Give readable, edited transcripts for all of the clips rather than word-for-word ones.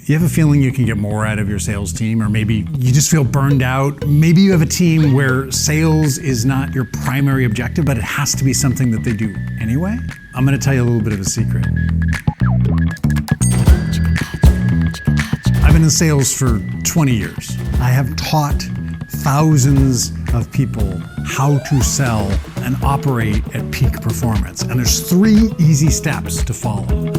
You have a feeling you can get more out of your sales team, or maybe you just feel burned out. Maybe you have a team where sales is not your primary objective, but it has to be something that they do anyway. I'm going to tell you a little bit of a secret. I've been in sales for 20 years. I have taught thousands of people how to sell and operate at peak performance. And there's 3 easy steps to follow.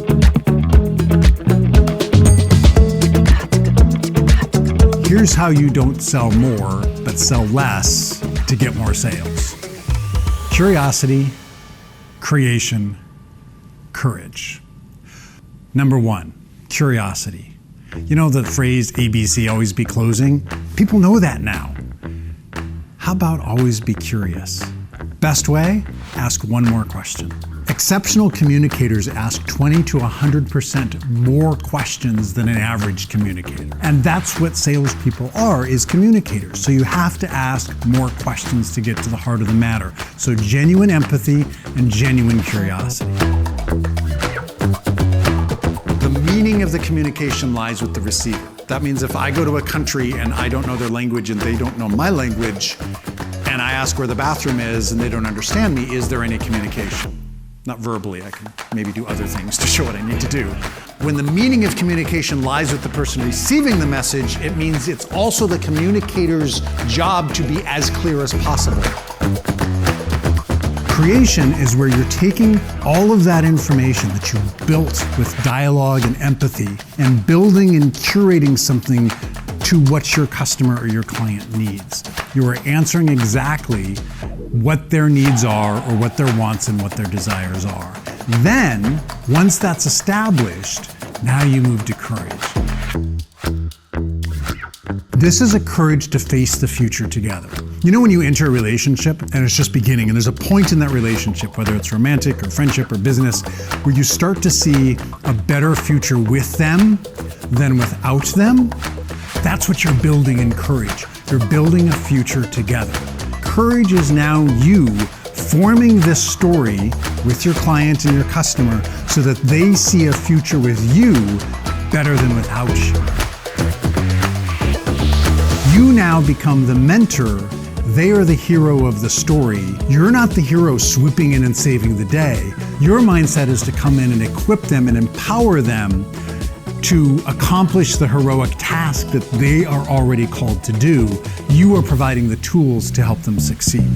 Here's how you don't sell more, but sell less to get more sales. Curiosity, creation, courage. Number 1, curiosity. You know the phrase ABC, always be closing? People know that now. How about always be curious? Best way? Ask one more question. Exceptional communicators ask 20 to 100% more questions than an average communicator. And that's what salespeople are, is communicators. So you have to ask more questions to get to the heart of the matter. So genuine empathy and genuine curiosity. The meaning of the communication lies with the receiver. That means if I go to a country and I don't know their language and they don't know my language, and I ask where the bathroom is and they don't understand me, is there any communication? Not verbally, I can maybe do other things to show what I need to do. When the meaning of communication lies with the person receiving the message, it means it's also the communicator's job to be as clear as possible. Creation is where you're taking all of that information that you built with dialogue and empathy and building and curating something to what your customer or your client needs. You are answering exactly what their needs are or what their wants and what their desires are. Then, once that's established, now you move to courage. This is a courage to face the future together. You know when you enter a relationship and it's just beginning and there's a point in that relationship, whether it's romantic or friendship or business, where you start to see a better future with them than without them? That's what you're building in courage. You're building a future together. Courage is now you forming this story with your client and your customer so that they see a future with you better than without you. You now become the mentor. They are the hero of the story. You're not the hero swooping in and saving the day. Your mindset is to come in and equip them and empower them to accomplish the heroic task that they are already called to do. You are providing the tools to help them succeed.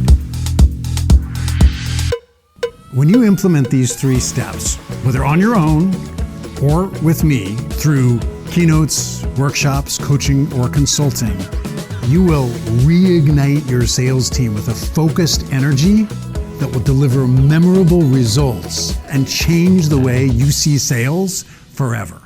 When you implement these 3 steps, whether on your own or with me through keynotes, workshops, coaching, or consulting, you will reignite your sales team with a focused energy that will deliver memorable results and change the way you see sales forever.